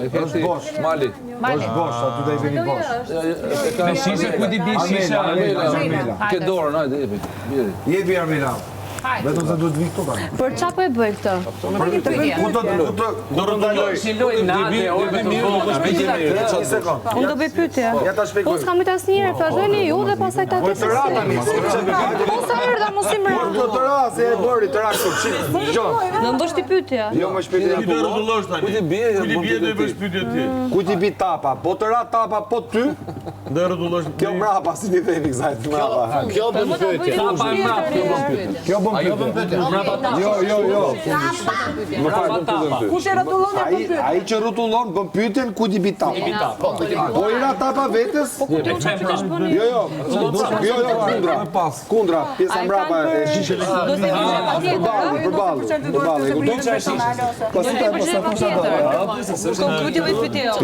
Është bosh. Mali. Është bosh, aty do i vini bosh. Me shishe, ku ti bi shisha? Ke dorën, hajde, jepi. Jepi Armela. Vetëm se duhet vi këtu tani. Për çfarë po e bëj këtë? Ku do ndaloj? Si loj natë, orë të Unë do bëj pyetje. Ja ta shpjegoj. Po s'kam të asnjëherë, vazhdoni ju dhe pastaj ta Të ra tani. Po sa erdha mos i mra. Po të ra se e bëri të ra këtu. Dgjoj. Në mbosh ti pyetje. Jo më shpejt. Ti do rrotullosh tani. Ku ti bie? Ku ti bie do i bësh pyetje ti. Ku ti bi tapa? Po të ra tapa, po ty. Do rrotullosh. Kjo mrapa si ti themi kësaj mrapa. Kjo bën pyetje. Kjo bën pyetje. Jo. Më fal, Kush e rrotullon e bën pyetje? Ai që rrotullon bën pyetjen ku ti bi tapa. Po i ra tapa vetes? Jo, kundra, pjesa mbrapa e shishës. Përballë.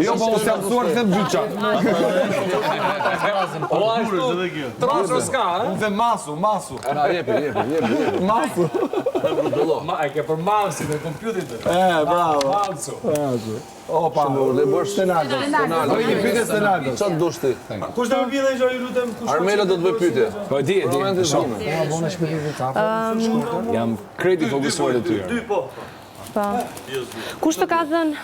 Jo, po mos jam mësuar të them gjyqa. Trasho s'ka, Unë them masu. Na, jepi. Masu. e ke për mouse në kompjuterin. Bravo. Opa, le bësh Stenaldo. Po një pyetje Stenaldo. Çfarë dush ti? Kush do të vijë dhe ju lutem kush? Armela do të bëj pyetje. Po di. Jam kredi fokusuar të tyre. Dy po. Kush të ka dhënë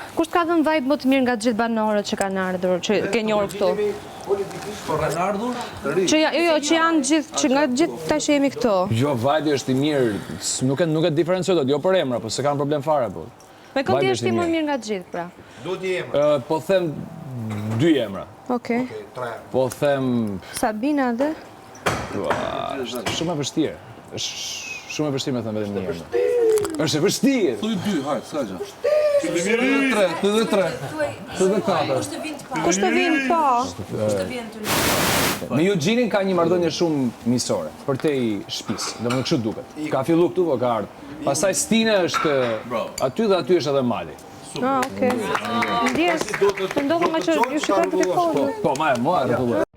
vibe më të mirë nga të gjithë banorët që kanë ardhur, që ke njohur këtu? Që janë gjithë, që nga gjithë tash që jemi këtu. Jo, vibe është i mirë, nuk e diferencioj dot, jo për emra, po se kanë problem fare po. Me këndi është ti më mirë nga të gjithë, pra. Duhet një emër. Po them 2 emra. Okej. Po them Sabina dhe? shumë e vështirë. Është shumë e vështirë me thënë vetëm një emër. Është e vështirë. Thuaj 2, hajde, s'ka gjë. 3. Kush të vinë po? Me Eugene ka një marrëdhënie shumë miqësore, përtej shtëpisë. Domethënë kështu duket. Ka fillu këtu, po ka ardhur. Pastaj Stina është aty dhe aty është edhe Mali. Okej. Ndjes, të ndodhë nga që ju shikoj të telefonit. Po, ma e rrotullo.